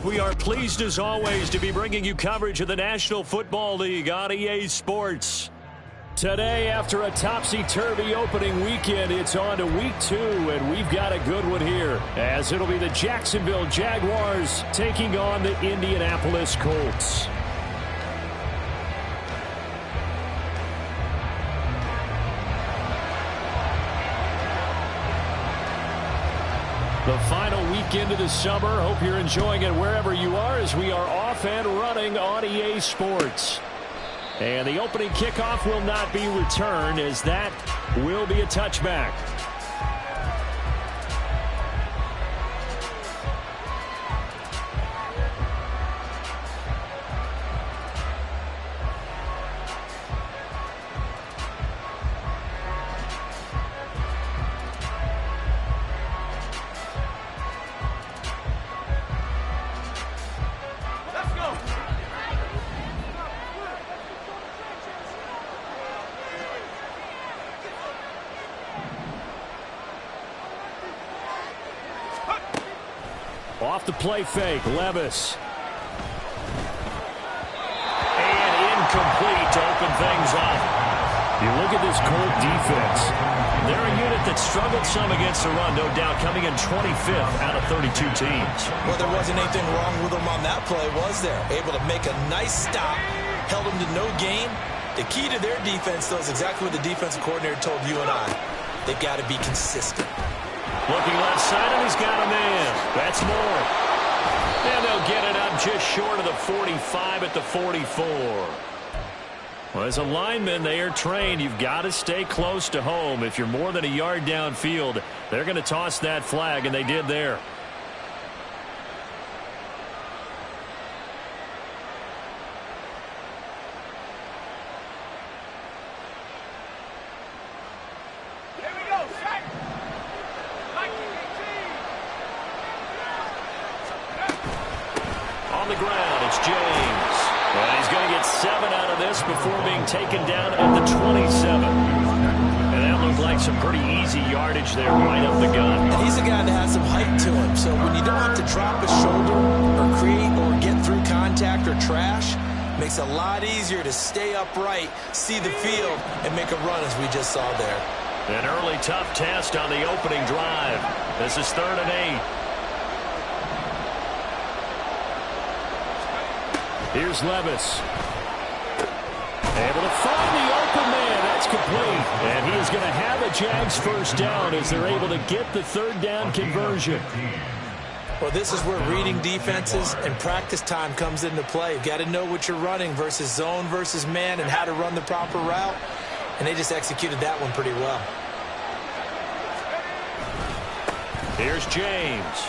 We are pleased as always to be bringing you coverage of the National Football League on EA Sports. Today, after a topsy-turvy opening weekend, it's on to week 2, and we've got a good one here, as it'll be the Jacksonville Jaguars taking on the Indianapolis Colts. The final weekend of the summer. Hope you're enjoying it wherever you are as we are off and running on EA Sports. And the opening kickoff will not be returned, as that will be a touchback. Off the play fake, Levis. And incomplete to open things up. You look at this Colt defense. They're a unit that struggled some against the run, no doubt, coming in 25th out of 32 teams. Well, there wasn't anything wrong with them on that play, was there? Able to make a nice stop, held them to no gain. The key to their defense, though, is exactly what the defensive coordinator told you and I. They've got to be consistent. Looking left side, and he's got a man. That's more. And they'll get it up just short of the 45 at the 44. Well, as a lineman, they are trained. You've got to stay close to home. If you're more than a yard downfield, they're going to toss that flag, and they did there. On the ground, it's James. And he's going to get 7 out of this before being taken down at the 27. And that looked like some pretty easy yardage there right up the gut. And he's a guy that has some height to him, so when you don't have to drop his shoulder or create or get through contact or trash, makes it a lot easier to stay upright, see the field, and make a run as we just saw there. An early tough test on the opening drive. This is 3rd and 8. Here's Levis. Able to find the open man. That's complete. And he is going to have a Jags first down as they're able to get the 3rd down conversion. Well, this is where reading defenses and practice time comes into play. You've got to know what you're running versus zone versus man and how to run the proper route. And they just executed that one pretty well. Here's James.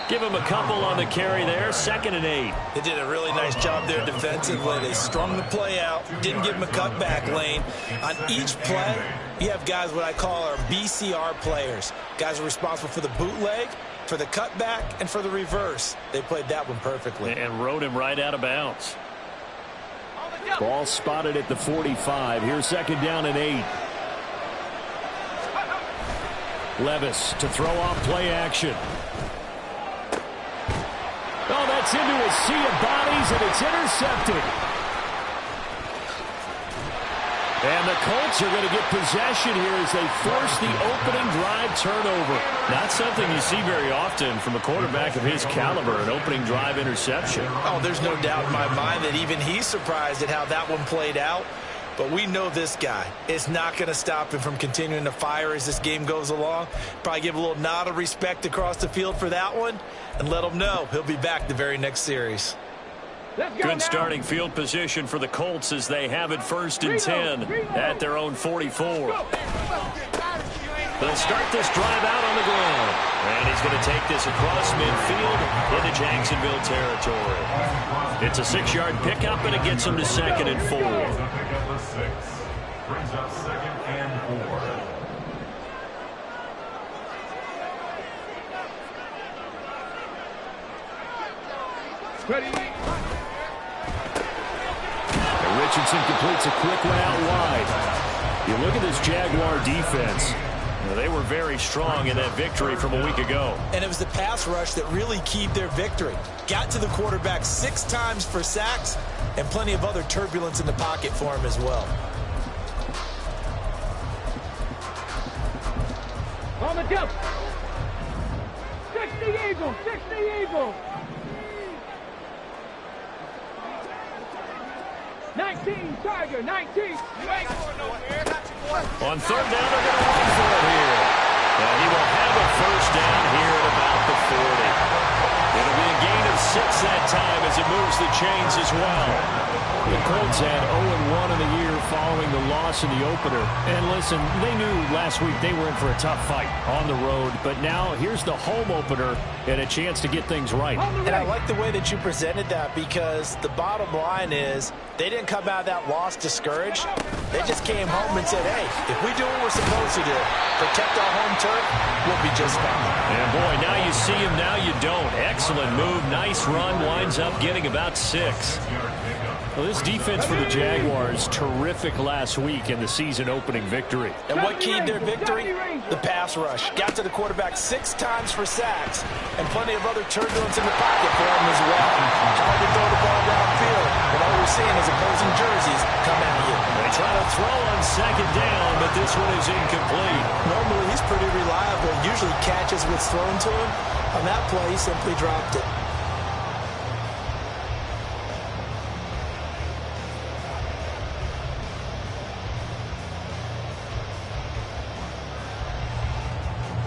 Give him a couple on the carry there. 2nd and 8. They did a really nice job there defensively. They strung the play out, didn't give him a cutback lane. On each play, you have guys what I call our BCR players. Guys are responsible for the bootleg, for the cutback, and for the reverse. They played that one perfectly. And rode him right out of bounds. Ball spotted at the 45. Here's 2nd down and 8. Levis to throw off play action. Oh, that's into a sea of bodies, and it's intercepted. And the Colts are going to get possession here as they force the opening drive turnover. Not something you see very often from a quarterback of his caliber, an opening drive interception. Oh, there's no doubt in my mind that even he's surprised at how that one played out. But we know this guy is not going to stop him from continuing to fire as this game goes along. Probably give a little nod of respect across the field for that one and let him know he'll be back the very next series. Good starting field position for the Colts as they have it 1st and 10 at their own 44. They'll start this drive out on the ground. And he's going to take this across midfield into Jacksonville territory. It's a 6-yard pickup, and it gets him to 2nd and 4. Brings up 2nd and 4. Ready. Richardson completes a quick one out wide. You look at this Jaguar defense. They were very strong in that victory from a week ago. And it was the pass rush that really keyed their victory. Got to the quarterback 6 times for sacks and plenty of other turbulence in the pocket for him as well. On the jump. 60 Eagles, 60 Eagles. 19 Tiger, 19. You ain't going nowhere. On third down, they're going to run for it here. And he will have a first down here at about the 40. It'll be a gain of 6 that time as it moves the chains as well. The Colts had 0-1 in the year following the loss in the opener. And listen, they knew last week they were in for a tough fight on the road. But now here's the home opener and a chance to get things right. And I like the way that you presented that, because the bottom line is they didn't come out of that loss discouraged. They just came home and said, hey, if we do what we're supposed to do, protect our home turf, we'll be just fine. And boy, now you see him, now you don't. Excellent move, nice run, winds up getting about 6. Well, this defense for the Jaguars, terrific last week in the season-opening victory. And what keyed their victory? The pass rush. Got to the quarterback 6 times for sacks, and plenty of other turbulence in the pocket for him as well. Hard to throw the ball downfield, and all we're seeing is opposing jerseys come at you. They try to throw on second down, but this one is incomplete. Normally, he's pretty reliable. Usually catches what's thrown to him. On that play, he simply dropped it.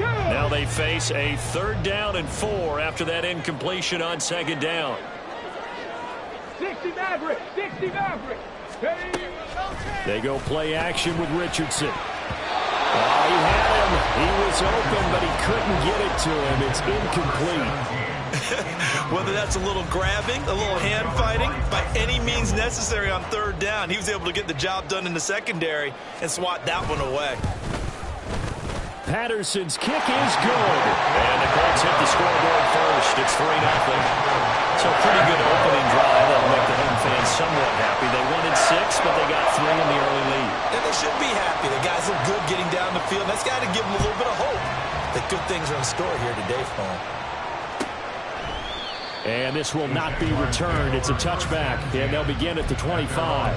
Now they face a 3rd down and 4 after that incompletion on second down. 60 Maverick, 60 Maverick. Hey. They go play action with Richardson. Oh, he had him. He was open, but he couldn't get it to him. It's incomplete. Whether that's a little grabbing, a little hand fighting, by any means necessary on 3rd down, he was able to get the job done in the secondary and swat that one away. Patterson's kick is good. And the Colts hit the scoreboard first. It's 3-0. So a pretty good opening drive. That'll make the home fans somewhat happy. They wanted 6, but they got 3 in the early lead. And they should be happy. The guys look good getting down the field. That's got to give them a little bit of hope that good things are in store here today for them. And this will not be returned. It's a touchback. And they'll begin at the 25.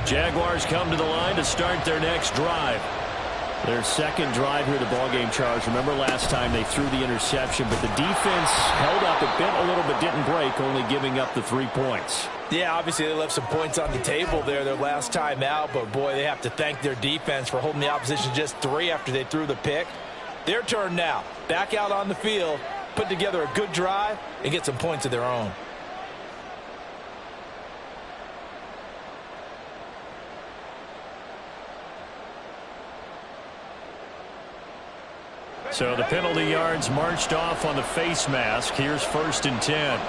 Jaguars come to the line to start their next drive. Their second drive here, the ballgame, Charles. Remember last time they threw the interception, but the defense held up. It bent a little but didn't break, only giving up the 3 points. Yeah, obviously they left some points on the table there their last time out, but boy, they have to thank their defense for holding the opposition just 3 after they threw the pick. Their turn now. Back out on the field, put together a good drive, and get some points of their own. So the penalty yards marched off on the face mask. Here's 1st and 10.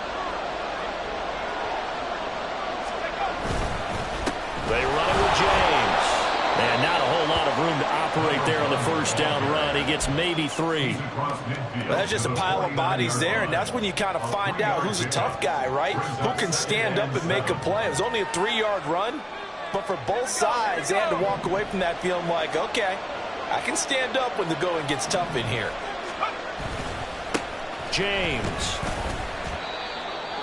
They run it with James. And not a whole lot of room to operate there on the 1st down run. He gets maybe 3. Well, that's just a pile of bodies there, and that's when you kind of find out who's a tough guy, right? Who can stand up and make a play. It was only a 3-yard run, but for both sides, they had to walk away from that feeling like, okay, I can stand up when the going gets tough in here. James.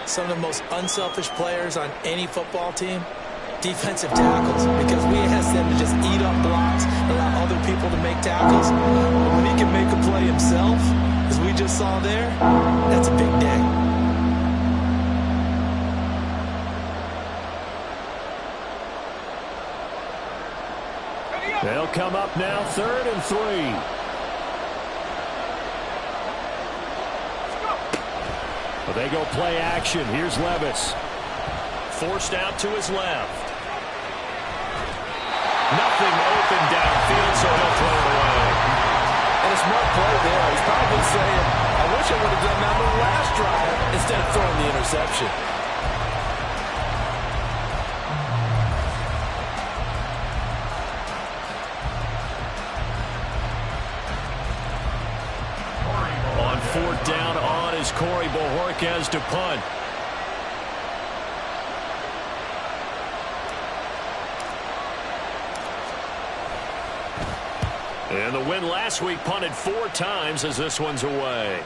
Some of the most unselfish players on any football team, defensive tackles, because we ask them to just eat up blocks, allow other people to make tackles. But when he can make a play himself, as we just saw there, that's a big day. They'll come up now, 3rd and 3. Well, they go play action. Here's Levis. Forced out to his left. Nothing open downfield, so he'll throw it away. And a smart play there. He's probably saying, I wish I would have done that on the last drive instead of throwing the interception. 4th down on as Corey Bojorquez to punt. And the win last week punted 4 times as this one's away.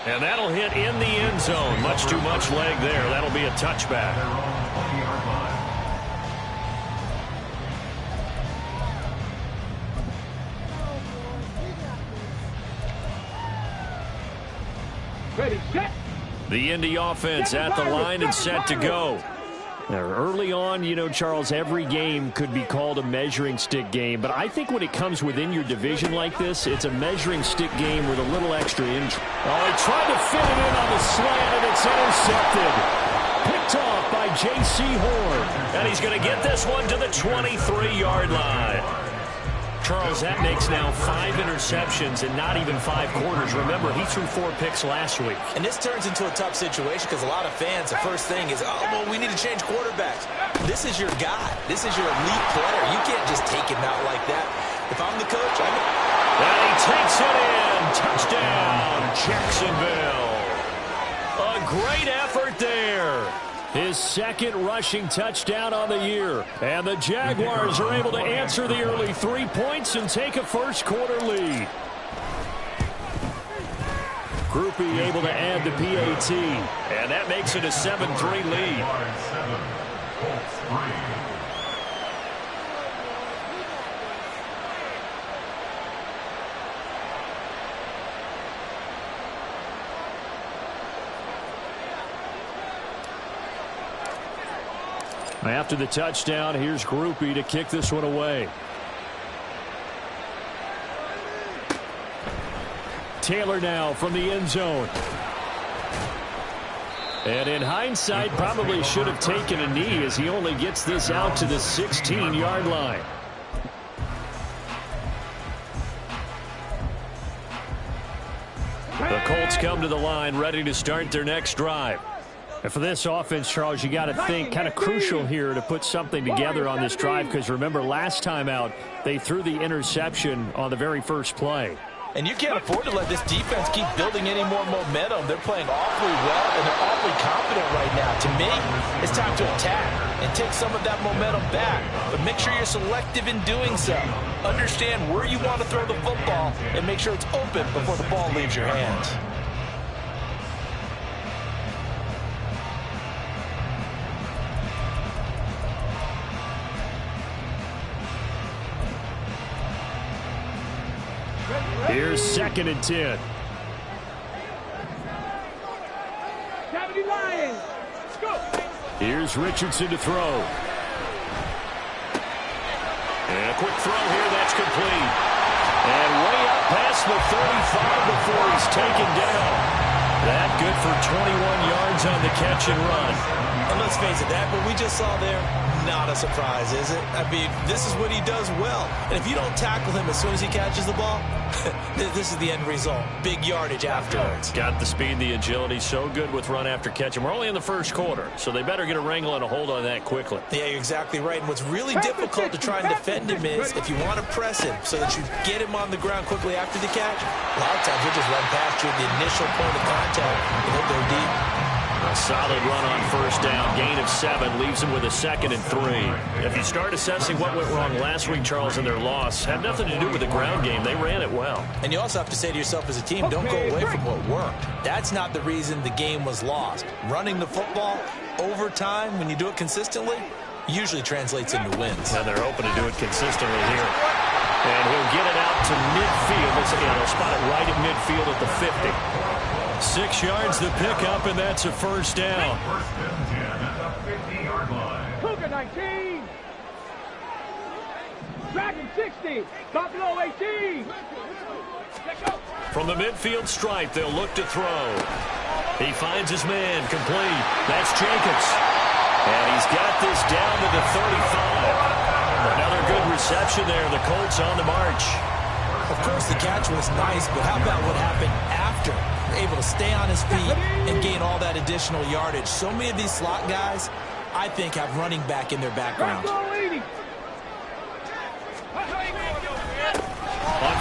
And that'll hit in the end zone. Much too much leg there. That'll be a touchback. Ready, set. The Indy offense at the line and set to go. Now, early on, you know, Charles, every game could be called a measuring stick game. But I think when it comes within your division like this, it's a measuring stick game with a little extra injury. Oh, he tried to fit it in on the slant, and it's intercepted. Picked off by J.C. Horn. And he's going to get this one to the 23-yard line. Charles, that makes now 5 interceptions in not even 5 quarters. Remember, he threw 4 picks last week. And this turns into a tough situation because a lot of fans, the first thing is, oh, well, we need to change quarterbacks. This is your guy. This is your elite player. You can't just take him out like that. If I'm the coach, I'm... And he takes it in. Touchdown, Jacksonville. A great effort there. His 2nd rushing touchdown on the year. And the Jaguars are able to answer the early 3 points and take a first-quarter lead. Groupie able to add the PAT. And that makes it a 7-3 lead. After the touchdown, here's Groupie to kick this one away. Taylor now from the end zone. And in hindsight, probably should have taken a knee as he only gets this out to the 16-yard line. The Colts come to the line ready to start their next drive. And for this offense, Charles, you got to think kind of crucial here to put something together on this drive because remember last time out they threw the interception on the very first play. And you can't afford to let this defense keep building any more momentum. They're playing awfully well, and they're awfully confident right now. To me, it's time to attack and take some of that momentum back. But make sure you're selective in doing so. Understand where you want to throw the football and make sure it's open before the ball leaves your hands. Here's 2nd and 10. 70 Lions. Go. Here's Richardson to throw. And a quick throw here, that's complete. And way up past the 35 before he's taken down. That good for 21 yards on the catch and run. And let's face it, that what we just saw there, not a surprise, is it? I mean, this is what he does well. And if you don't tackle him as soon as he catches the ball, this is the end result. Big yardage afterwards. Got the speed, the agility, so good with run after catch. And we're only in the first quarter, so they better get a wrangle and a hold on that quickly. Yeah, you're exactly right. And what's really difficult to try and defend him is if you want to press him so that you get him on the ground quickly after the catch, a lot of times he'll just run past you at the initial point of contact and he'll go deep. A solid run on first down. Gain of 7 leaves him with a 2nd and 3. If you start assessing what went wrong last week, Charles, in their loss, had nothing to do with the ground game. They ran it well. And you also have to say to yourself as a team, don't go away from what worked. That's not the reason the game was lost. Running the football over time, when you do it consistently, usually translates into wins. And they're open to do it consistently here. And he'll get it out to midfield. They'll spot it right at midfield at the 50. 6 yards the pickup, and that's a first down. First and 10 at the 50-yard line. Cougar 19. Dragon 60. Buffalo 18. Let's go. From the midfield stripe, they'll look to throw. He finds his man, complete. That's Jacobs. And he's got this down to the 35. Another good reception there. The Colts on the march. Of course, the catch was nice, but how about what happened after? Able to stay on his feet and gain all that additional yardage. So many of these slot guys, I think, have running back in their background. On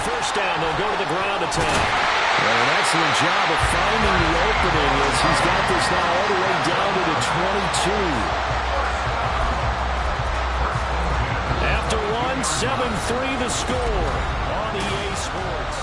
first down, they'll go to the ground attack. Well, an excellent job of finding the opening as he's got this now all the way down to the 22. After one, 7-3 the score on EA Sports.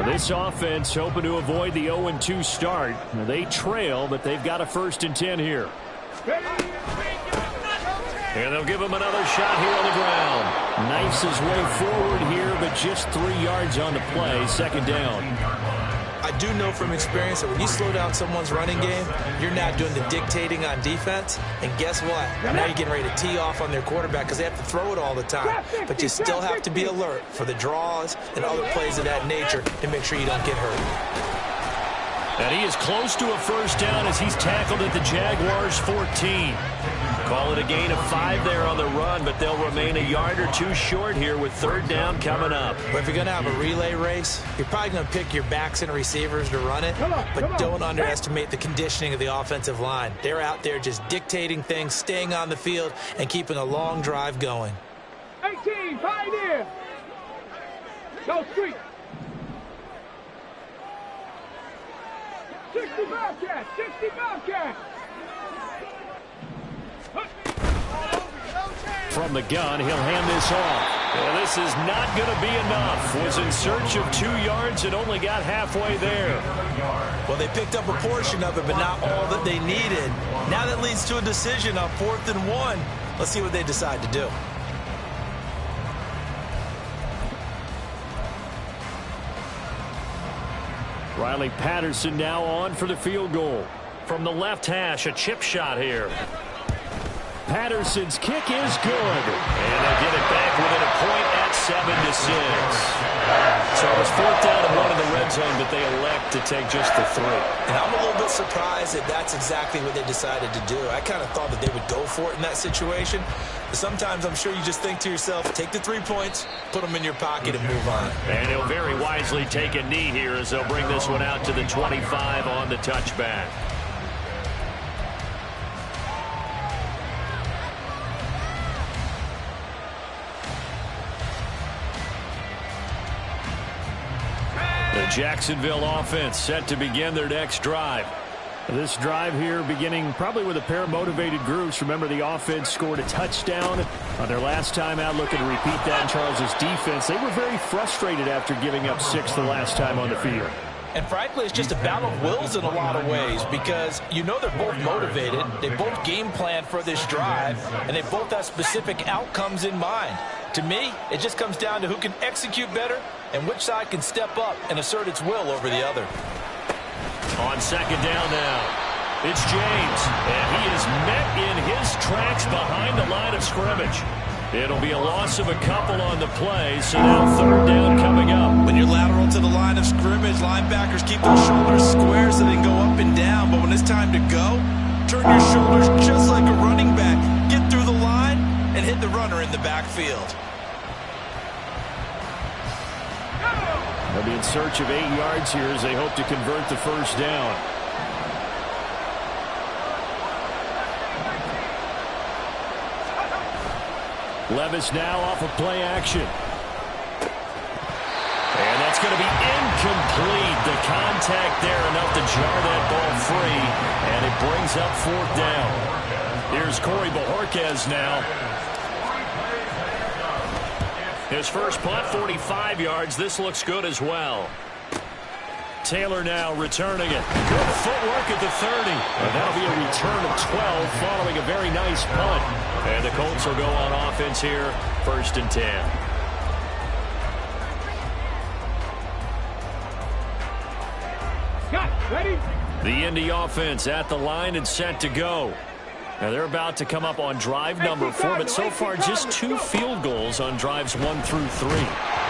This offense hoping to avoid the 0-2 start. They trail, but they've got a 1st and 10 here. And they'll give him another shot here on the ground. Knifes his way forward here, but just 3 yards on the play. 2nd down. I do know from experience that when you slow down someone's running game, you're not doing the dictating on defense. And guess what? Now you're getting ready to tee off on their quarterback because they have to throw it all the time. But you still have to be alert for the draws and other plays of that nature to make sure you don't get hurt. And he is close to a 1st down as he's tackled at the Jaguars' 14. Call it a gain of 5 there on the run, but they'll remain a yard or 2 short here with 3rd down coming up. But if you're going to have a relay race, you're probably going to pick your backs and receivers to run it, but don't underestimate the conditioning of the offensive line. They're out there just dictating things, staying on the field, and keeping a long drive going. 18, Pioneer. Go street. 60 Bobcat, 60 Bobcat. From the gun, he'll hand this off. Well, this is not going to be enough. Was in search of 2 yards and only got halfway there. Well, they picked up a portion of it, but not all that they needed. Now that leads to a decision on 4th and 1. Let's see what they decide to do. Riley Patterson now on for the field goal. From the left hash, a chip shot here. Patterson's kick is good. And they'll get it back within a point at 7-6. So it was 4th down and 1 in the red zone, but they elect to take just the 3. And I'm a little bit surprised that that's exactly what they decided to do. I kind of thought that they would go for it in that situation. But sometimes I'm sure you just think to yourself, take the 3 points, put them in your pocket, and move on. And he'll very wisely take a knee here as they'll bring this one out to the 25 on the touchback. The Jacksonville offense set to begin their next drive. This drive here beginning probably with a pair of motivated groups. Remember, the offense scored a touchdown on their last time out, looking to repeat that in Charles's defense. They were very frustrated after giving up 6 the last time on the field. And frankly, it's just a battle of wills in a lot of ways because you know they're both motivated. They both game plan for this drive, and they both have specific outcomes in mind. To me, it just comes down to who can execute better and which side can step up and assert its will over the other. On 2nd down now, it's James, and he is met in his tracks behind the line of scrimmage. It'll be a loss of a couple on the play, so now 3rd down coming up. When you're lateral to the line of scrimmage, linebackers keep their shoulders square so they can go up and down. But when it's time to go, turn your shoulders just like a running back. Get through the line and hit the runner in the backfield. They'll be in search of 8 yards here as they hope to convert the 1st down. Levis now off of play action. And that's going to be incomplete. The contact there enough to jar that ball free. And it brings up 4th down. Here's Corey Bojorquez now. His first punt, 45 yards. This looks good as well. Taylor now returning it. Good footwork at the 30. And that'll be a return of 12 following a very nice punt. And the Colts will go on offense here, 1st and 10. Ready? The Indy offense at the line and set to go. Now they're about to come up on drive number 4, but so far just 2 field goals on drives 1 through 3.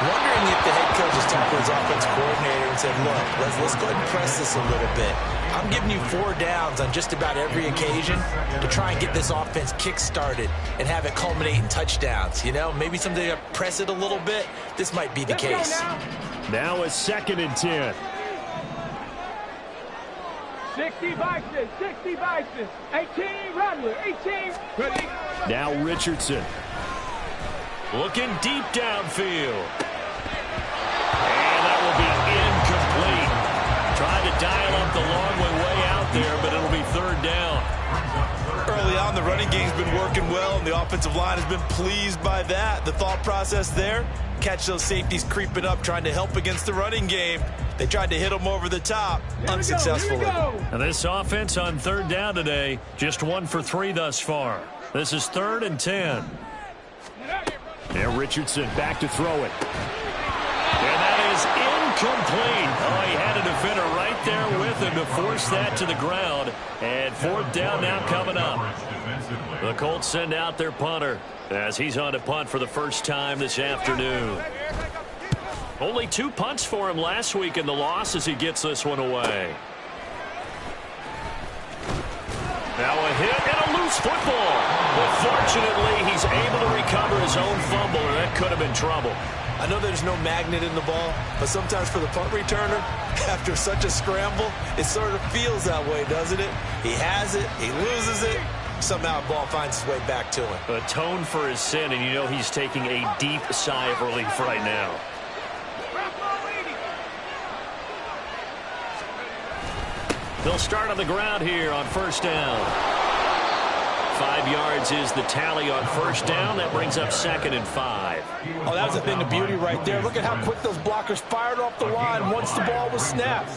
Wondering if the head coach has talked to his offensive coordinator and said, look, let's go ahead and press this a little bit. I'm giving you 4 downs on just about every occasion to try and get this offense kick-started and have it culminate in touchdowns. You know, maybe someday to press it a little bit. This might be the case. Now a 2nd and 10. 60 Bison, 60 Bison, 18 Rattler, 18. Ready. Now Richardson. Looking deep downfield. And that will be incomplete. Trying to dial up the long way out there, but it'll be 3rd down. Early on, the running game's been working well, and the offensive line has been pleased by that. The thought process there, catch those safeties creeping up, trying to help against the running game. They tried to hit them over the top, unsuccessfully. Now this offense on 3rd down today, just 1 for 3 thus far. This is 3rd and 10. And Richardson back to throw it. And that is incomplete. Oh, he had a defender right there with him to force that to the ground. And 4th down now coming up. The Colts send out their punter as he's on to punt for the first time this afternoon. Only 2 punts for him last week in the loss as he gets this one away. Now a hit and a loose football. But fortunately, he's able to recover his own fumble, or that could have been trouble. I know there's no magnet in the ball, but sometimes for the punt returner, after such a scramble, it sort of feels that way, doesn't it? He has it, he loses it, somehow the ball finds its way back to him. Atone for his sin, and you know he's taking a deep sigh of relief right now. They'll start on the ground here on 1st down. 5 yards is the tally on 1st down. That brings up 2nd and 5. Oh, that was a thing of beauty right there. Look at how quick those blockers fired off the line once the ball was snapped.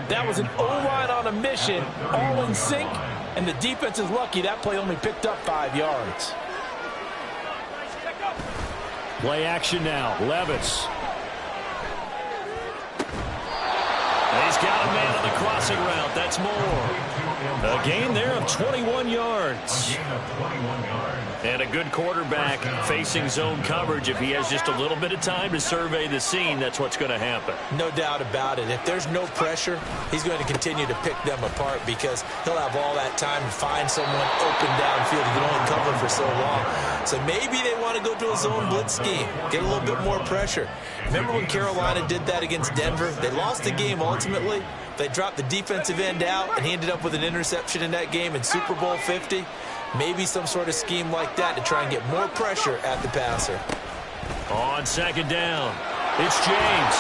That was an O-line on a mission, all in sync, and the defense is lucky that play only picked up 5 yards. Play action now. Levis. He's got a man on the crossing route. That's more. A gain there of 21 yards. And a good quarterback facing zone coverage. If he has just a little bit of time to survey the scene, that's what's going to happen. No doubt about it. If there's no pressure, he's going to continue to pick them apart because he'll have all that time to find someone open downfield. He can only cover for so long. So maybe they want to go to a zone blitz scheme, get a little bit more pressure. Remember when Carolina did that against Denver? They lost the game ultimately. They dropped the defensive end out, and he ended up with an interception in that game in Super Bowl 50. Maybe some sort of scheme like that to try and get more pressure at the passer. On 2nd down, it's James.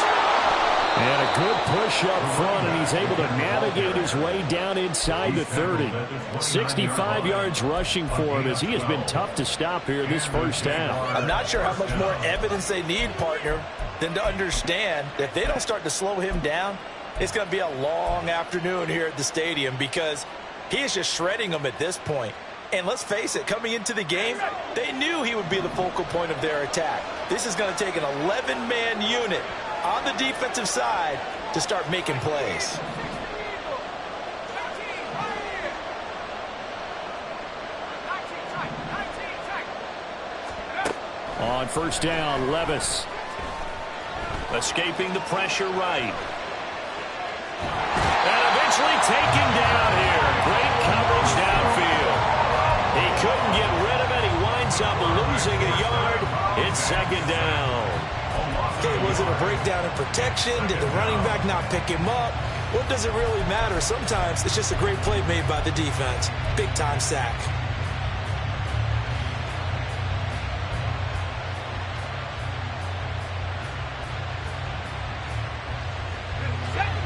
And a good push up front, and he's able to navigate his way down inside the 30. 65 yards rushing for him as he has been tough to stop here this 1st down. I'm not sure how much more evidence they need, partner, than to understand that if they don't start to slow him down, it's going to be a long afternoon here at the stadium because he is just shredding them at this point. And let's face it, coming into the game, they knew he would be the focal point of their attack. This is going to take an 11-man unit on the defensive side to start making plays. On 1st down, Levis. Escaping the pressure right. And eventually taken down here. Great coverage downfield. He couldn't get rid of it. He winds up losing a yard. It's 2nd down. Okay, was it a breakdown in protection? Did the running back not pick him up? What does it really matter? Sometimes it's just a great play made by the defense. Big-time sack.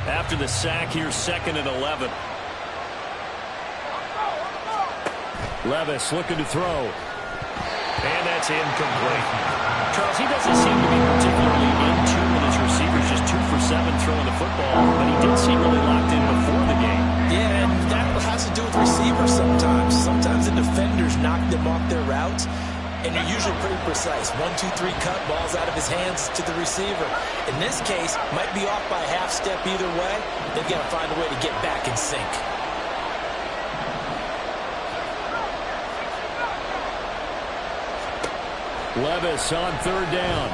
After the sack, here's 2nd and 11. Levis looking to throw. And that's incomplete. Charles, he doesn't seem to be particularly in tune with his receivers, just 2 for 7 throwing the football, but he did seem really locked in before the game. Yeah, and that has to do with receivers sometimes. Sometimes the defenders knock them off their routes, and they're usually pretty precise. 1, 2, 3 cut, balls out of his hands to the receiver. In this case, might be off by a half step either way. They've got to find a way to get back in sync. Levis on 3rd down.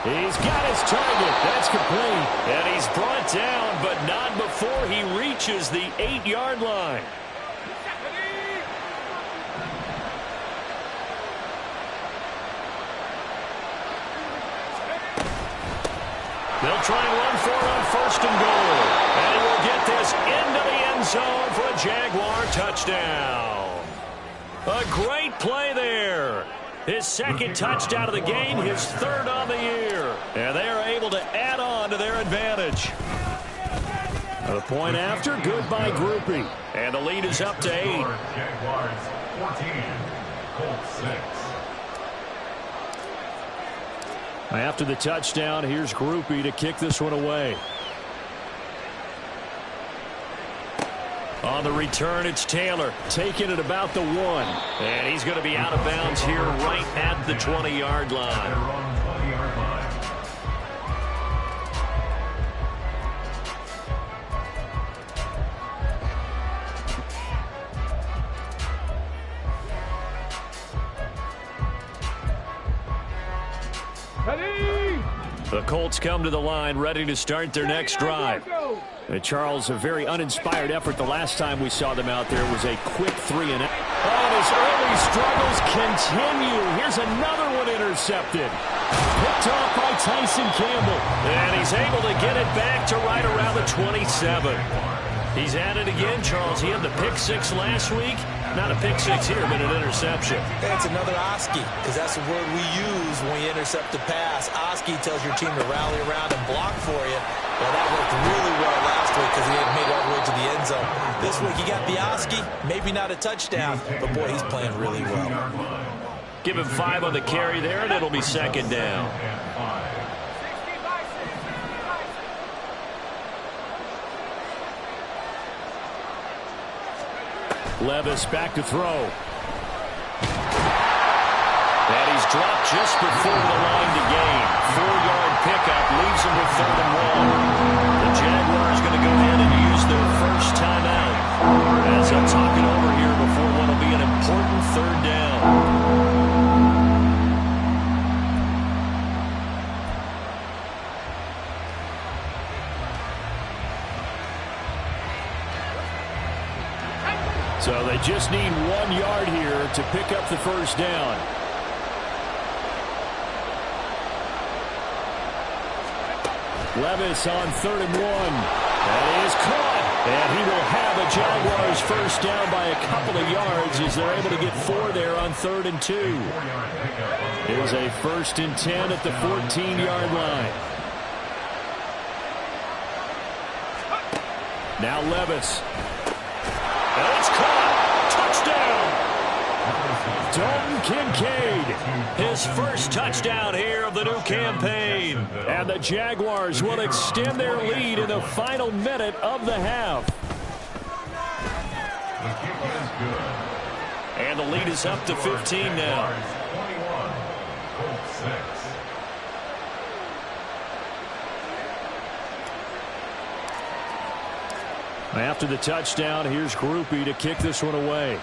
He's got his target. That's complete. And he's brought down, but not before he reaches the 8-yard line. They'll try and run for it on 1st and goal. And he will get this into the end zone for a Jaguar touchdown. A great play there. His 2nd touchdown of the game, his 3rd on the year. And they are able to add on to their advantage. The point after, good by Groupie. And the lead is up to 8. Jaguars 14, Colts 6. After the touchdown, here's Groupie to kick this one away. On the return, it's Taylor taking it about the 1. And he's going to be out of bounds here right at the 20-yard line. The Colts come to the line ready to start their next drive. Charles, a very uninspired effort the last time we saw them out there was a quick 3-and-out. And his early struggles continue. Here's another one intercepted. Picked off by Tyson Campbell. And he's able to get it back to right around the 27. He's at it again, Charles. He had the pick 6 last week. Not a pick 6 here, but an interception. It's another Oski, because that's the word we use when you intercept a pass. Oski tells your team to rally around and block for you. Well, that worked really well last week because he didn't make it all the way to the end zone. This week he got the Oski, maybe not a touchdown, but boy, he's playing really well. Give him 5 on the carry there, and it'll be 2nd down. Levis back to throw. And he's dropped just before the line to gain. 4-yard pickup leaves him with 3rd and 1. The Jaguars going to go ahead and use their first timeout. As they'll talk it over here before what will be an important 3rd down. So they just need 1 yard here to pick up the first down. Levis on 3rd and 1. That is caught. And he will have a Jaguars first down by a couple of yards as they're able to get 4 there on 3rd and 2. Here's a 1st and 10 at the 14-yard line. Now Levis. And it's caught. Touchdown. Dalton Kincaid. His first touchdown here of the new campaign. And the Jaguars will extend their lead in the final minute of the half. And the lead is up to 15 now. After the touchdown, here's Groupie to kick this one away.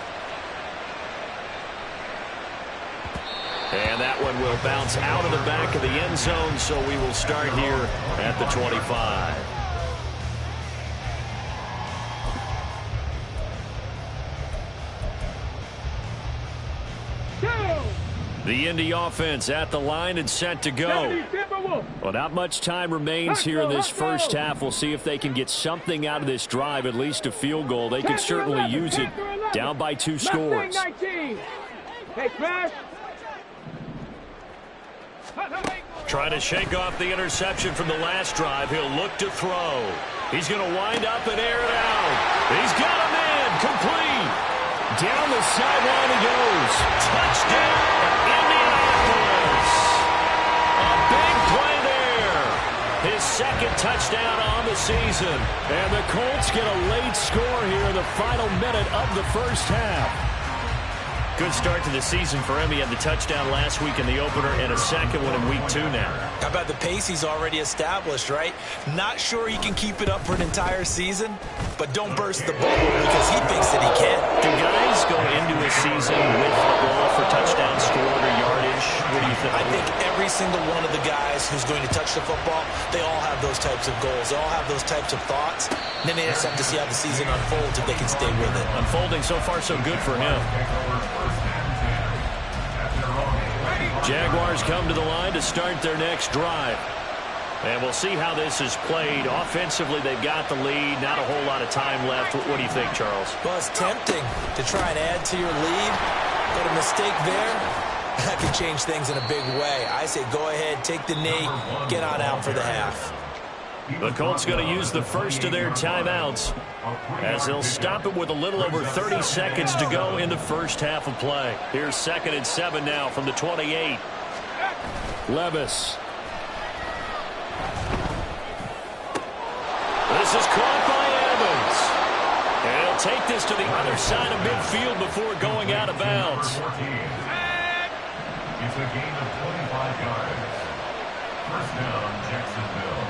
And that one will bounce out of the back of the end zone, so we will start here at the 25. The Indy offense at the line and set to go. Well, not much time remains here in this first half. We'll see if they can get something out of this drive, at least a field goal. They could certainly use it. Down by 2 scores. Trying to shake off the interception from the last drive. He'll look to throw. He's going to wind up and air it out. He's got him in. Complete. Down the sideline he goes. Touchdown, Indianapolis. A big play there. His 2nd touchdown on the season. And the Colts get a late score here in the final minute of the first half. Good start to the season for him. He had the touchdown last week in the opener and a 2nd one in week 2 now. How about the pace he's already established, right? Not sure he can keep it up for an entire season, but don't burst the bubble because he thinks that he can. Do guys go into a season with the goal for touchdown scored or yardage? What do you think? I think every single one of the guys who's going to touch the football, they all have those types of goals. They all have those types of thoughts. And then they just have to see how the season unfolds if they can stay with it. Unfolding so far so good for him. Jaguars come to the line to start their next drive. And we'll see how this is played. Offensively, they've got the lead. Not a whole lot of time left. What do you think, Charles? Well, it's tempting to try and add to your lead, but a mistake there, that can change things in a big way. I say go ahead, take the knee, get on out for the half. The Colts going to use the first of their timeouts as they'll stop it with a little over 30 seconds to go in the first half of play. Here's 2nd and 7 now from the 28. Levis. This is caught by Evans. And he'll take this to the other side of midfield before going out of bounds. It's a gain of 25 yards. First down, Jacksonville.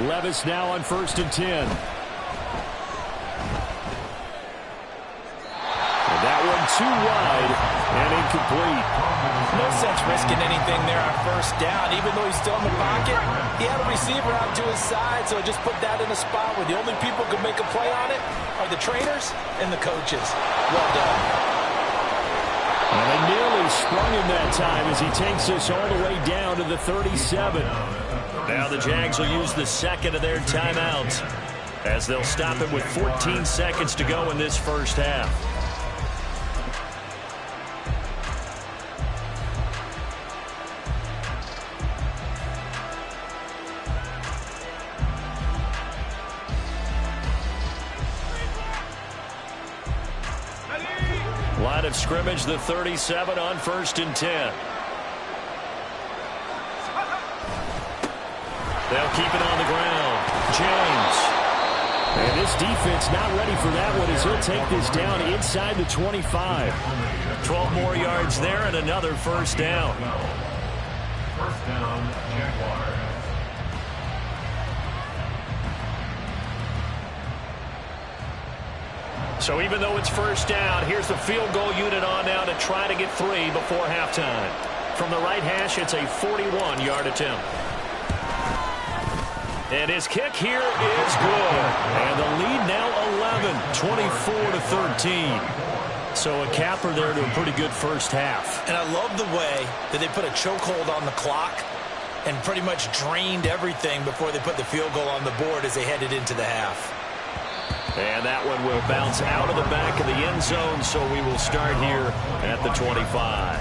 Levis now on 1st and 10. And that one too wide and incomplete. No sense risking anything there on first down. Even though he's still in the pocket, he had a receiver out to his side, so just put that in a spot where the only people who can make a play on it are the trainers and the coaches. Well done. And they nearly sprung him that time as he takes us all the way down to the 37. Now the Jags will use the second of their timeouts as they'll stop it with 14 seconds to go in this first half. Line of scrimmage, the 37 on 1st and 10. They'll keep it on the ground. James. And this defense not ready for that one as he'll take this down inside the 25. 12 more yards there and another first down. First down, Jaguars. So even though it's first down, here's the field goal unit on now to try to get 3 before halftime. From the right hash, it's a 41-yard attempt. And his kick here is good. And the lead now 11, 24-13. So a capper there to a pretty good first half. And I love the way that they put a chokehold on the clock and pretty much drained everything before they put the field goal on the board as they headed into the half. And that one will bounce out of the back of the end zone, so we will start here at the 25.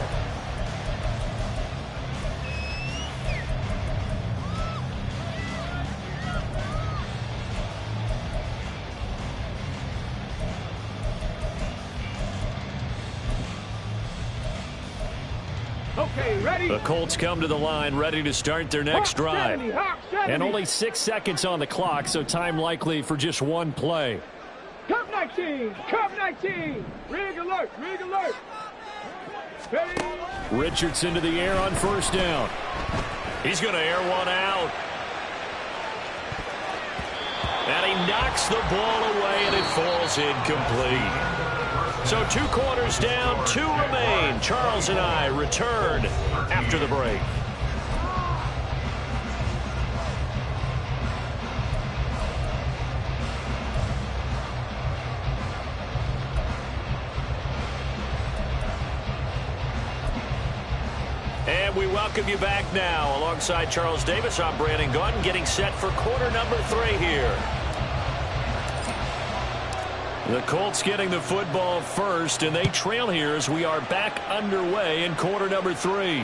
Okay, ready? The Colts come to the line ready to start their next drive. 70, Hawk 70. And only 6 seconds on the clock, so time likely for just one play. Cup 19, Cup 19. Rig alert, rig alert. Ready? Richardson to the air on first down. He's going to air one out. And he knocks the ball away, and it falls incomplete. So 2 quarters down, 2 remain. Charles and I return after the break. And we welcome you back now. Alongside Charles Davis, I'm Brandon Gunn, getting set for quarter number 3 here. The Colts getting the football first, and they trail here as we are back underway in quarter number 3.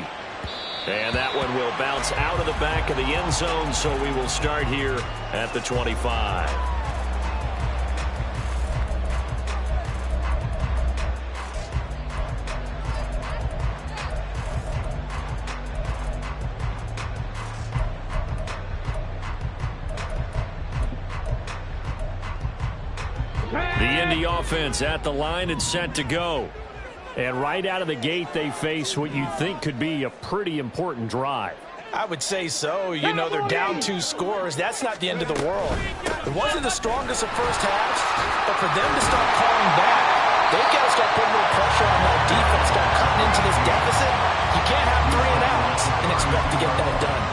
And that one will bounce out of the back of the end zone, so we will start here at the 25. The Indy offense at the line and set to go. And right out of the gate, they face what you'd think could be a pretty important drive. I would say so. You know, they're down 2 scores. That's not the end of the world. It wasn't the strongest of first halves, but for them to start calling back, They've got to start putting a little pressure on that defense, start cutting into this deficit. You can't have 3 and outs and expect to get that done.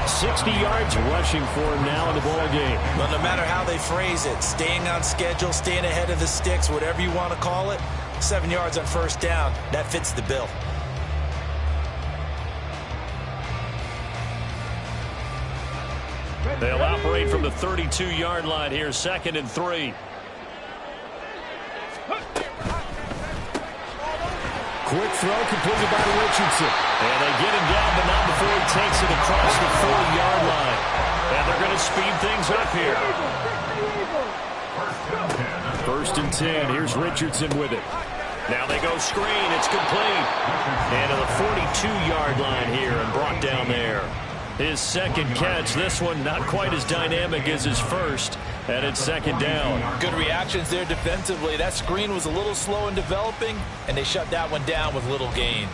60 yards rushing for him now in the ball game. But no matter how they phrase it, staying on schedule, staying ahead of the sticks, whatever you want to call it, 7 yards on first down, that fits the bill. They'll operate from the 32-yard line here, 2nd and 3. Quick throw completed by Richardson. And they get him down, but not before he takes it across the 40-yard line. And they're going to speed things up here. 1st and 10. Here's Richardson with it. Now they go screen. It's complete. And to the 42-yard line here and brought down there. His 2nd catch. This one not quite as dynamic as his first. And it's 2nd down. Good reactions there defensively. That screen was a little slow in developing, and they shut that one down with little gain.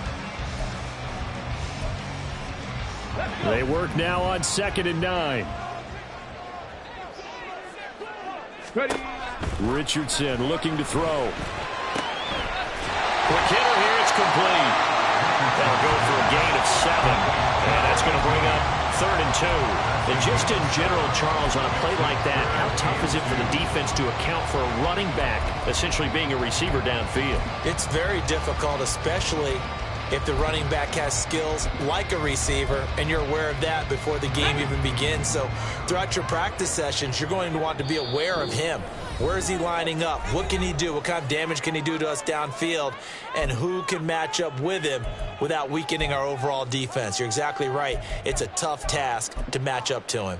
They work now on 2nd and 9. Ready. Richardson looking to throw. Quick hitter here. It's complete. That'll go for a gain of 7. And that's going to bring up 3rd and 2. And just in general, Charles, on a play like that, how tough is it for the defense to account for a running back essentially being a receiver downfield? It's very difficult, especially if the running back has skills like a receiver, and you're aware of that before the game even begins. So throughout your practice sessions, you're going to want to be aware of him. Where is he lining up? What can he do? What kind of damage can he do to us downfield? And who can match up with him without weakening our overall defense? You're exactly right. It's a tough task to match up to him.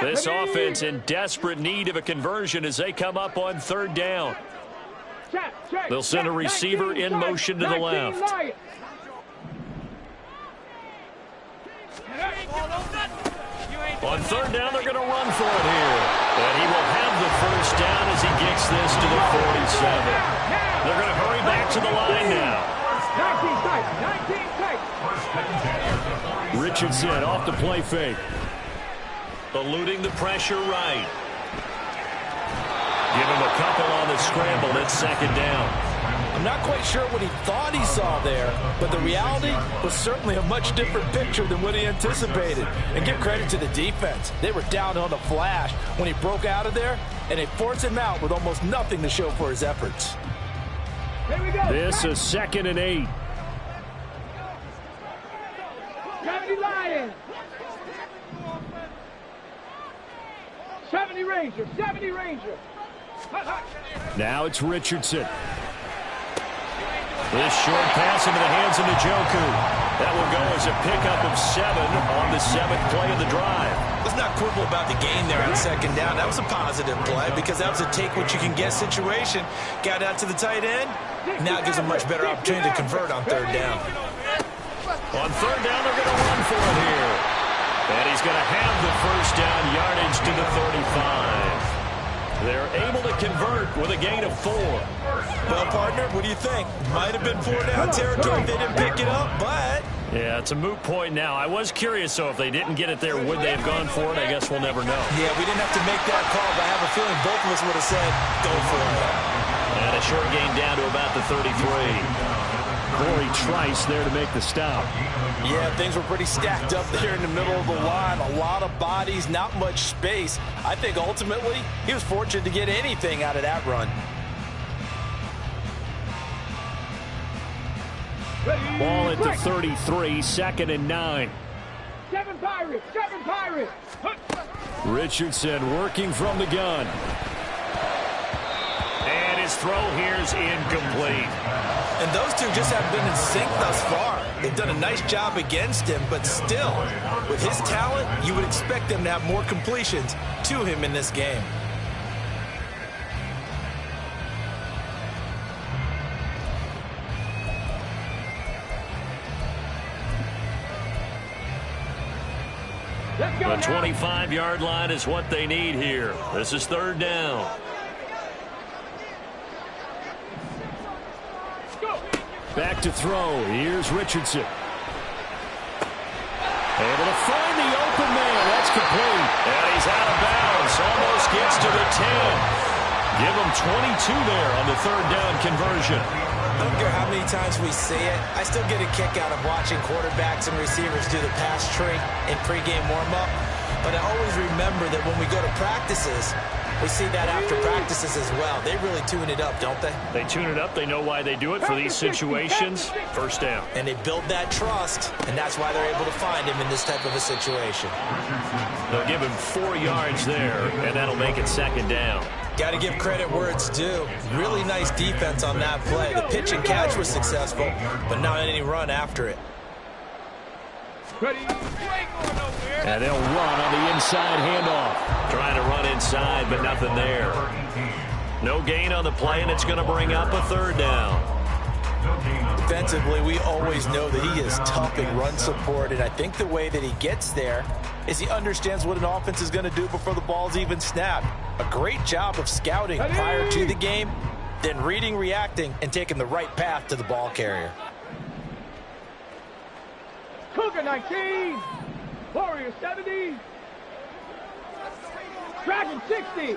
This offense in desperate need of a conversion as they come up on 3rd down. They'll send a receiver in motion to the left. On 3rd down, they're going to run for it here. And he will have the 1st down as he gets this to the 47. They're going to hurry back to the line now. Richardson off the play fake. Eluding the pressure right. Give him a couple on the scramble. It's 2nd down. I'm not quite sure what he thought he saw there, but the reality was certainly a much different picture than what he anticipated. And give credit to the defense. They were down on the flash when he broke out of there, and they forced him out with almost nothing to show for his efforts. Here we go. This is 2nd and 8. 70 Lions. 70 Ranger. 70 Ranger. Now it's Richardson. This short pass into the hands of Njoku. That will go as a pickup of 7 on the 7th play of the drive. Let's not quibble about the gain there on 2nd down. That was a positive play because that was a take-what-you-can-get situation. Got out to the tight end. Now it gives a much better opportunity to convert on 3rd down. On 3rd down, they're going to run for it here. And he's going to have the 1st down yardage to the 35. They're able to convert with a gain of 4. Well, partner, what do you think? Might have been 4-down territory if they didn't pick it up, but... Yeah, it's a moot point now. I was curious, so if they didn't get it there, would they have gone for it? I guess we'll never know. Yeah, we didn't have to make that call, but I have a feeling both of us would have said, go for it. And a short gain down to about the 33. Corey Trice there to make the stop. Yeah, things were pretty stacked up there in the middle of the line. A lot of bodies, not much space. I think ultimately he was fortunate to get anything out of that run. Ball at the 33, 2nd and 9. 7 Pirates. 7 Pirates. Richardson working from the gun. And his throw here's incomplete. And those two just haven't been in sync thus far. They've done a nice job against him, but still, with his talent, you would expect them to have more completions to him in this game. The 25-yard line is what they need here. This is 3rd down. Back to throw. Here's Richardson. Able to find the open man. That's complete. And he's out of bounds. Almost gets to the 10. Give him 22 there on the third down conversion. I don't care how many times we see it. I still get a kick out of watching quarterbacks and receivers do the pass tree in pregame warm-up. But I always remember that when we go to practices, we see that after practices as well. They really tune it up, don't they? They tune it up. They know why they do it for these situations. First down. And they build that trust, and that's why they're able to find him in this type of a situation. They'll give him 4 yards there, and that'll make it second down. Got to give credit where it's due. Really nice defense on that play. The pitch and catch was successful, but not any run after it. And they'll run on the inside handoff. Trying to run inside, but nothing there. No gain on the play, and it's going to bring up a third down. Defensively, we always know that he is tough in run support, and I think the way that he gets there is he understands what an offense is going to do before the ball's even snapped. A great job of scouting prior to the game, then reading, reacting, and taking the right path to the ball carrier. Cougar 19, Warrior 70, Dragon 60.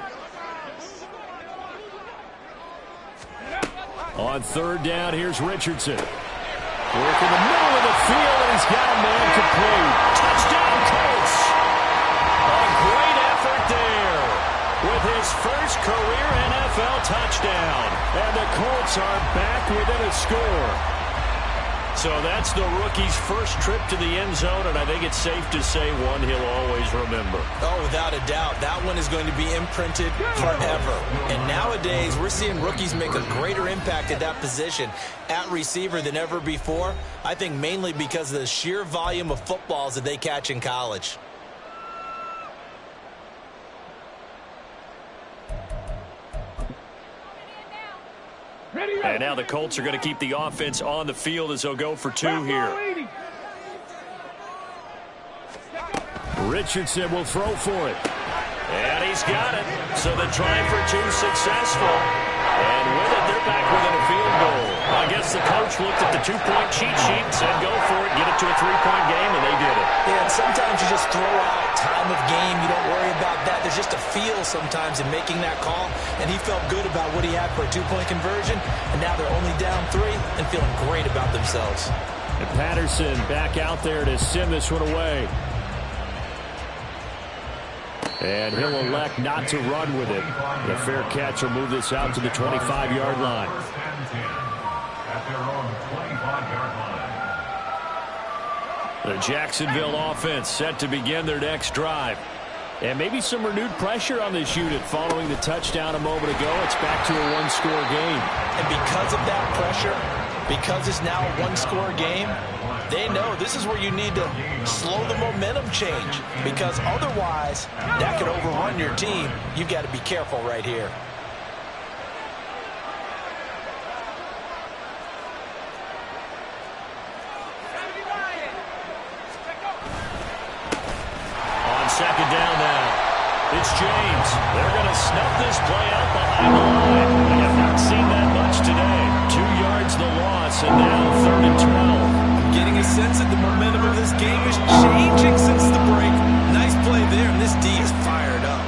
On third down, here's Richardson. Work in the middle of the field, and he's got a man complete. Touchdown, Colts! A great effort there with his first career NFL touchdown. And the Colts are back within a score. So that's the rookie's first trip to the end zone, and I think it's safe to say one he'll always remember. Oh, without a doubt. That one is going to be imprinted forever. And nowadays, we're seeing rookies make a greater impact at that position at receiver than ever before. I think mainly because of the sheer volume of footballs that they catch in college. And now the Colts are going to keep the offense on the field as they'll go for 2 here. Richardson will throw for it. And he's got it. So the try for 2 successful. And with it, they're back within a field goal. I guess the coach looked at the 2-point cheat sheet and said, go for it, get it to a 3-point game, and they did it. Yeah, and sometimes you just throw out time of game. You don't worry about that. There's just a feel sometimes in making that call, and he felt good about what he had for a 2-point conversion, and now they're only down 3 and feeling great about themselves. And Patterson back out there to send this one away. And he'll elect not to run with it. The fair catch will move this out to the 25-yard line. The Jacksonville offense set to begin their next drive. And maybe some renewed pressure on this unit following the touchdown a moment ago. It's back to a one-score game. And because of that pressure, because it's now a one-score game, they know this is where you need to slow the momentum change, because otherwise that could overrun your team. You've got to be careful right here. On second down now, it's James. They're going to snuff this play out behind the line. I have not seen that much today. 2 yards the loss, and now 3rd and 12. Getting a sense that the momentum of this game is changing since the break. Nice play there, and this D is fired up.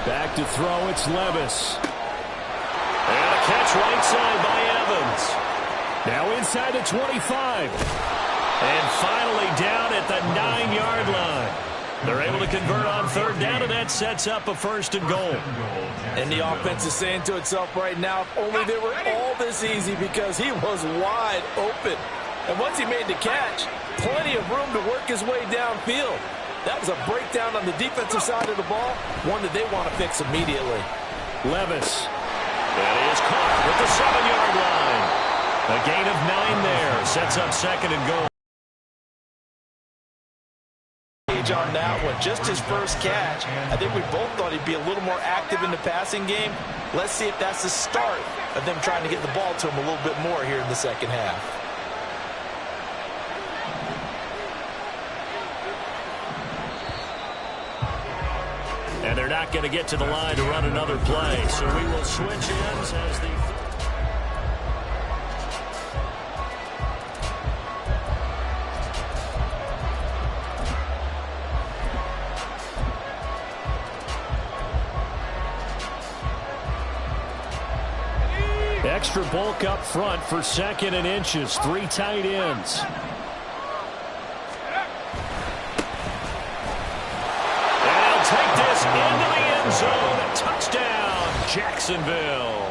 Back to throw, it's Levis. And a catch right side by Evans. Now inside the 25. And finally down at the 9-yard line. They're able to convert on 3rd down, and that sets up a 1st and goal. And the offense is saying to itself right now, if only they were all this easy, because he was wide open. And once he made the catch, plenty of room to work his way downfield. That was a breakdown on the defensive side of the ball, one that they want to fix immediately. Levis. That is caught with the 7-yard line. A gain of 9 there. Sets up 2nd and goal. On that one, just his first catch. I think we both thought he'd be a little more active in the passing game. Let's see if that's the start of them trying to get the ball to him a little bit more here in the second half. And they're not going to get to the line to run another play, so we will switch ends as the... extra bulk up front for 2nd and inches. 3 tight ends. And he'll take this into the end zone. Touchdown, Jacksonville.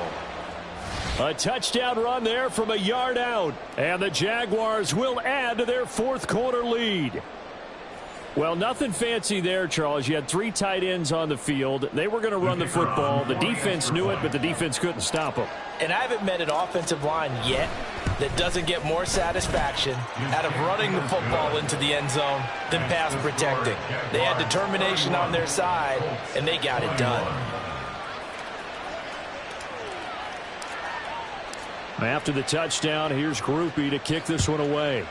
A touchdown run there from a yard out. And the Jaguars will add to their 4th quarter lead. Well, nothing fancy there, Charles. You had 3 tight ends on the field. They were going to run the football. The defense knew it, but the defense couldn't stop them. And I haven't met an offensive line yet that doesn't get more satisfaction out of running the football into the end zone than pass protecting. They had determination on their side, and they got it done. After the touchdown, here's Groupie to kick this one away.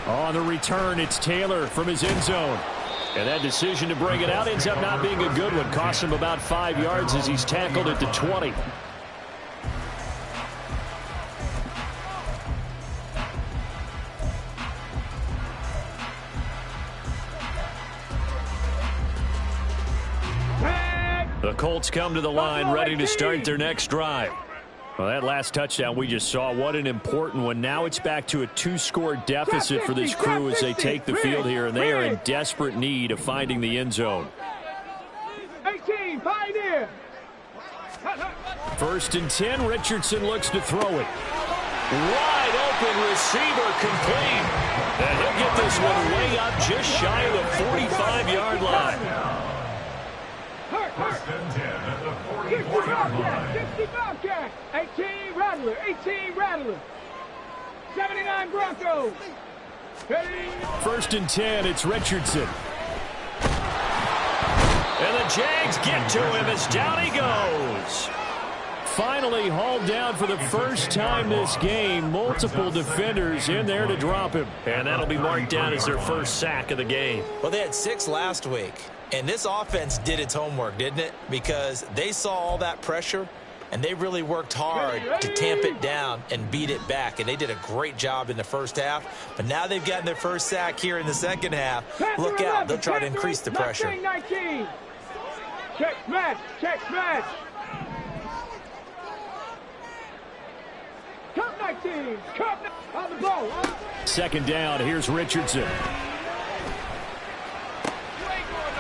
On the return, it's Taylor from his end zone. And that decision to bring it out ends up not being a good one. Costs him about 5 yards as he's tackled at the 20. The Colts come to the line, ready to start their next drive. Well, that last touchdown we just saw, what an important one. Now it's back to a 2-score deficit for this crew as they take the field here, and they are in desperate need of finding the end zone. 18, Pioneer. 1st and 10, Richardson looks to throw it. Wide open receiver complete. And he'll get this one way up just shy of the 45-yard line. 1st and 10 at the 60 40-yard line. 60 Bobcat. 18 Rattler. 18 Rattler. 79 Broncos. 1st and 10, it's Richardson. And the Jags get to him as down he goes. Finally hauled down for the first time this game. Multiple defenders in there to drop him. And that'll be marked down as their first sack of the game. Well, they had 6 last week. And this offense did its homework, didn't it? Because they saw all that pressure, and they really worked hard to tamp it down and beat it back. And they did a great job in the first half. But now they've gotten their first sack here in the second half. Look out. They'll try to increase the pressure. 19. Check smash. Check smash. Cup 19. Cup on the ball. 2nd down. Here's Richardson.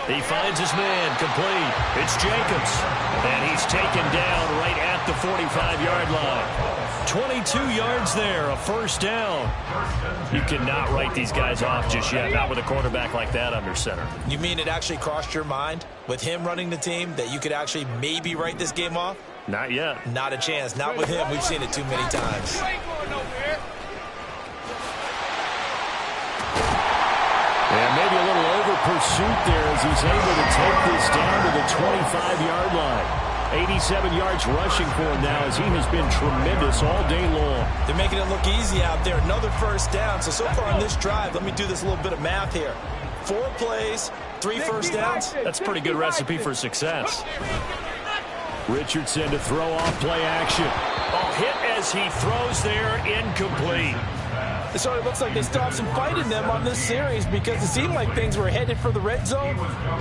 He finds his man, complete. It's Jacobs. And he's taken down right at the 45-yard line. 22 yards there, a 1st down. You cannot write these guys off just yet, not with a quarterback like that under center. You mean it actually crossed your mind with him running the team that you could actually maybe write this game off? Not yet. Not a chance. Not with him. We've seen it too many times. And maybe a little over pursuit there as he's able to take this down to the 25-yard line. 87 yards rushing for him now as he has been tremendous all day long. They're making it look easy out there. Another 1st down. So far on this drive, let me do this little bit of math here. 4 plays, 3 first downs. That's a pretty good recipe for success. Richardson to throw off play action. A hit as he throws there, incomplete. It sort of looks like they still have some fight in them on this series because it seemed like things were headed for the red zone.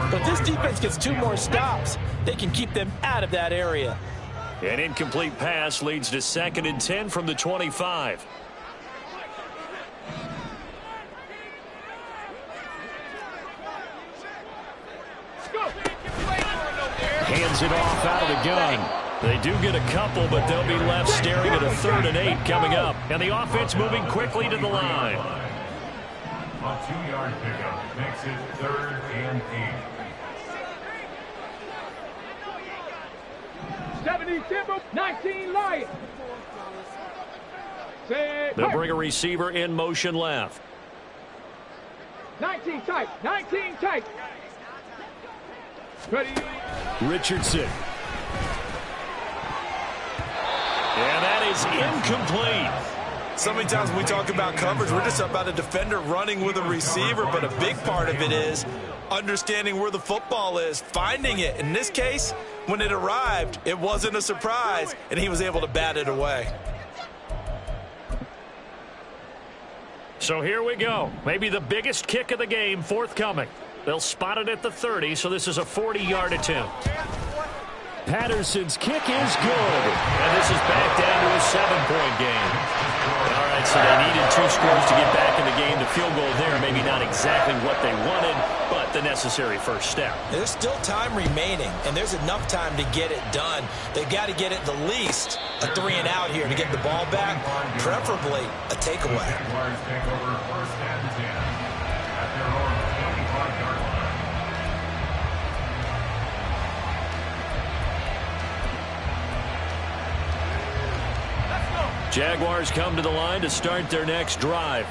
But if this defense gets 2 more stops, they can keep them out of that area. An incomplete pass leads to 2nd and 10 from the 25. Hands it off out of the gun. They do get a couple, but they'll be left staring at a 3rd and 8 coming up. And the offense moving quickly to the line. A 2-yard pickup makes it 3rd and 8. 70 Timber, 19 Lions. They'll bring a receiver in motion left. 19 tight, 19 tight. Ready. Richardson. And that is incomplete. So many times when we talk about coverage, we're just about a defender running with a receiver, but a big part of it is understanding where the football is, finding it. In this case, when it arrived, it wasn't a surprise, and he was able to bat it away. So here we go. Maybe the biggest kick of the game forthcoming. They'll spot it at the 30, so this is a 40-yard attempt. Patterson's kick is good. And this is back down to a 7-point game. All right, so they needed 2 scores to get back in the game. The field goal there, maybe not exactly what they wanted, but the necessary first step. There's still time remaining, and there's enough time to get it done. They've got to get it the least a 3-and-out here to get the ball back, preferably a takeaway. Jaguars take over 1st and 10 at their own 25-yard line. Jaguars come to the line to start their next drive.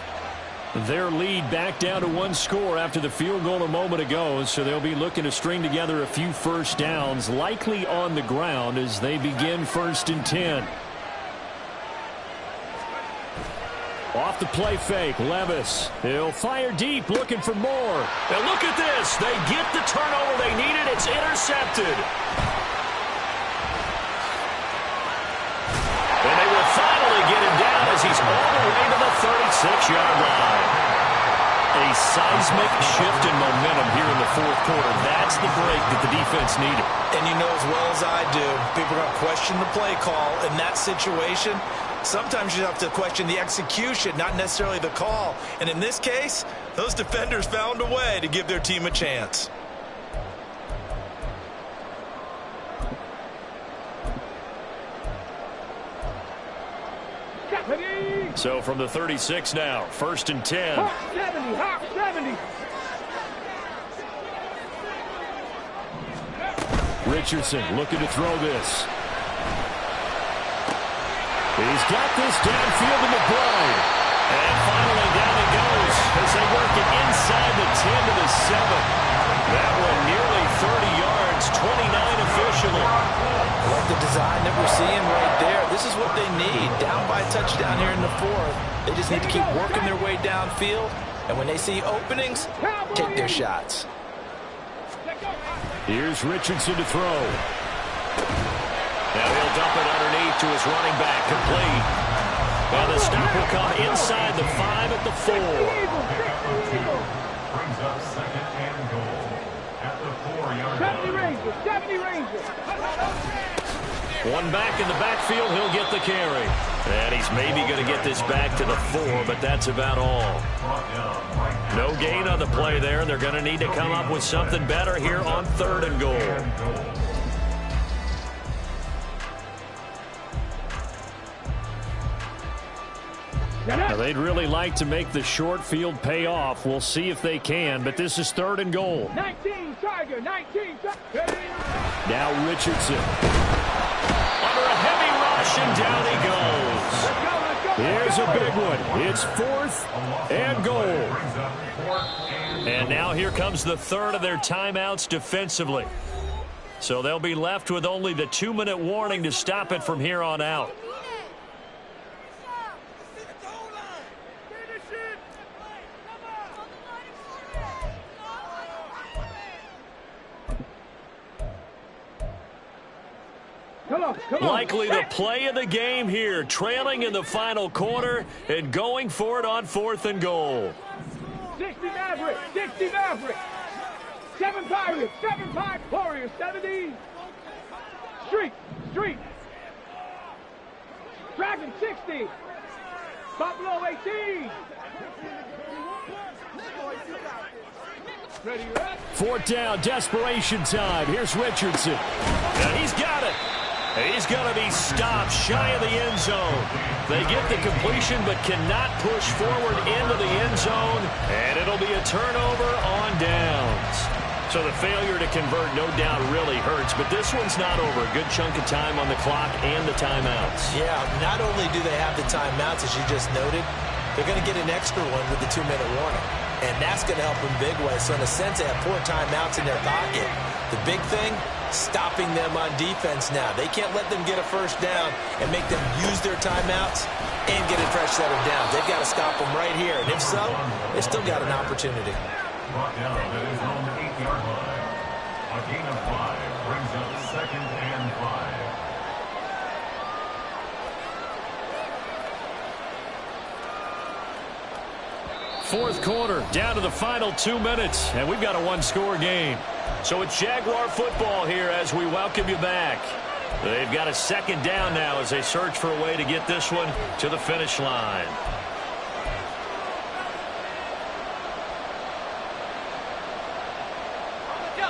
Their lead back down to 1 score after the field goal a moment ago, so they'll be looking to string together a few first downs, likely on the ground as they begin 1st and 10. Off the play fake, Levis. He'll fire deep, looking for more. And look at this. They get the turnover they needed. It's intercepted. And they will finally get him down as he's all the way to the 36-yard line. A seismic shift in momentum here in the 4th quarter. That's the break that the defense needed. And you know as well as I do, people are going to question the play call in that situation. Sometimes you have to question the execution, not necessarily the call. And in this case, those defenders found a way to give their team a chance. So from the 36 now, 1st and 10. Hawk 70, Hawk 70. Richardson looking to throw this. He's got this downfield in the blind. And finally down it goes as they work it inside the 10 to the 7. That one nearly 30 yards, 29 officially. I like the design that we're seeing right there. This is what they need. Down by a touchdown here in the 4th. They just need to keep working their way downfield. And when they see openings, take their shots. Here's Richardson to throw. Now he'll dump it underneath to his running back, complete. And the stop will come inside the 5 at the 4. Brings up 2nd and goal at the 4-yard line. 70 Rangers. One back in the backfield, he'll get the carry. And he's maybe going to get this back to the 4, but that's about all. No gain on the play there. They're going to need to come up with something better here on 3rd and goal. Now, they'd really like to make the short field pay off. We'll see if they can, but this is 3rd and goal. 19 Tiger, 19 Tiger. Now Richardson. Under a heavy rush, and down he goes. Here's a big one. It's 4th and goal. And now here comes the 3rd of their timeouts defensively. So they'll be left with only the 2-minute warning to stop it from here on out. Likely the play of the game here, trailing in the final quarter and going for it on 4th and goal. 60 Maverick, 60 Maverick. 7 Pirates, 7 Pirates, Warriors, 70. Street. Dragon, 60. Buffalo, 18. Ready, right? 4th down, desperation time. Here's Richardson. And he's got it. He's going to be stopped shy of the end zone. They get the completion but cannot push forward into the end zone, and it'll be a turnover on downs. So the failure to convert no doubt really hurts, but this one's not over. A good chunk of time on the clock and the timeouts. Yeah, not only do they have the timeouts, as you just noted, they're going to get an extra one with the 2-minute warning. And that's going to help in big ways. So in a sense, they have 4 timeouts in their pocket. The big thing, stopping them on defense now. They can't let them get a first down and make them use their timeouts and get a fresh set of downs. They've got to stop them right here. And if so, they've still got an opportunity. Brought down at his own 8-yard line. A gain of 5 brings up 2nd and 5. fourth quarter, down to the final 2 minutes, and we've got a one-score game. So it's Jaguar football here as we welcome you back. They've got a second down now as they search for a way to get this one to the finish line.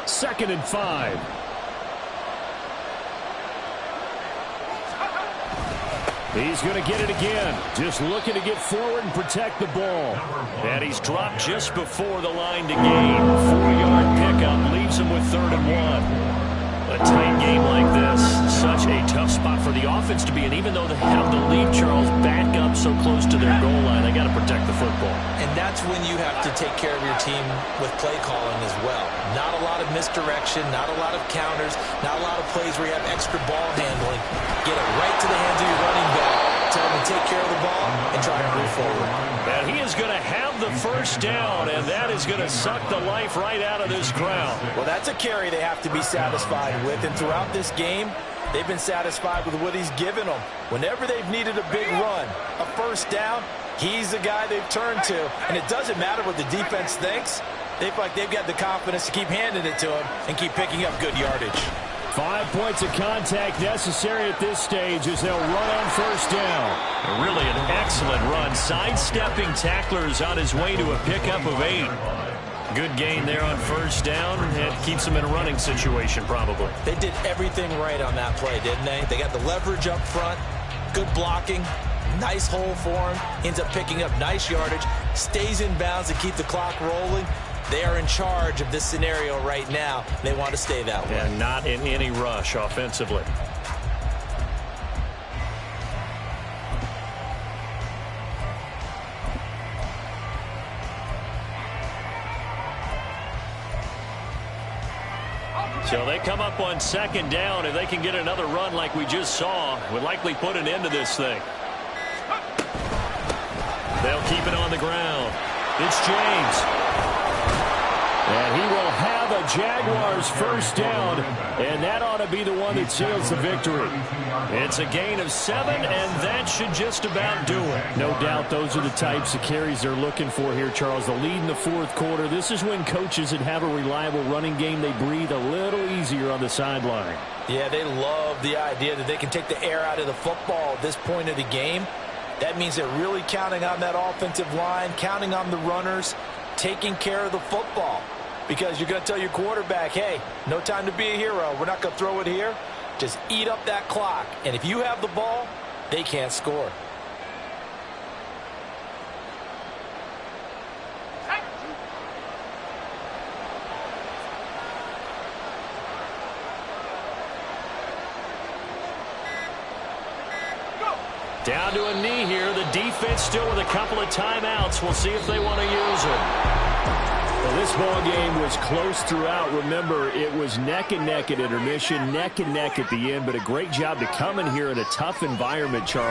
Second and 5. He's going to get it again. Just looking to get forward and protect the ball. And he's dropped just before the line to gain. 4-yard pickup leaves him with 3rd and 1. A tight game like this, such a tough spot for the offense to be in. Even though they have the lead, Charles, back up so close to their goal line, they got to protect the football. And that's when you have to take care of your team with play calling as well. Not a lot of misdirection, not a lot of counters, not a lot of plays where you have extra ball handling. Get it right to the hands of your running back. Tell him to take care of the ball and try to move forward. And he is going to have the first down, and that is going to suck the life right out of this crowd. Well, that's a carry they have to be satisfied with, and throughout this game, they've been satisfied with what he's given them. Whenever they've needed a big run, a first down, he's the guy they've turned to. And it doesn't matter what the defense thinks. They feel like they've got the confidence to keep handing it to him and keep picking up good yardage. 5 points of contact necessary at this stage as they'll run on first down. Really an excellent run, sidestepping tacklers on his way to a pickup of 8. Good gain there on first down, and keeps him in a running situation probably. They did everything right on that play, didn't they? They got the leverage up front, good blocking, nice hole for him, ends up picking up nice yardage, stays in bounds to keep the clock rolling. They are in charge of this scenario right now. They want to stay that way. And not in any rush offensively. So they come up on second down. If they can get another run like we just saw, would likely put an end to this thing. They'll keep it on the ground. It's James. And he will have a Jaguars first down, and that ought to be the one that seals the victory. It's a gain of 7, and that should just about do it. No doubt those are the types of carries they're looking for here, Charles. The lead in the fourth quarter. This is when coaches that have a reliable running game, they breathe a little easier on the sideline. Yeah, they love the idea that they can take the air out of the football at this point of the game. That means they're really counting on that offensive line, counting on the runners, taking care of the football. Because you're going to tell your quarterback, hey, no time to be a hero. We're not going to throw it here. Just eat up that clock. And if you have the ball, they can't score. Down to a knee here. The defense still with a couple of timeouts. We'll see if they want to use them. Well, this ball game was close throughout. Remember, it was neck and neck at intermission, neck and neck at the end, but a great job to come in here in a tough environment, Charles.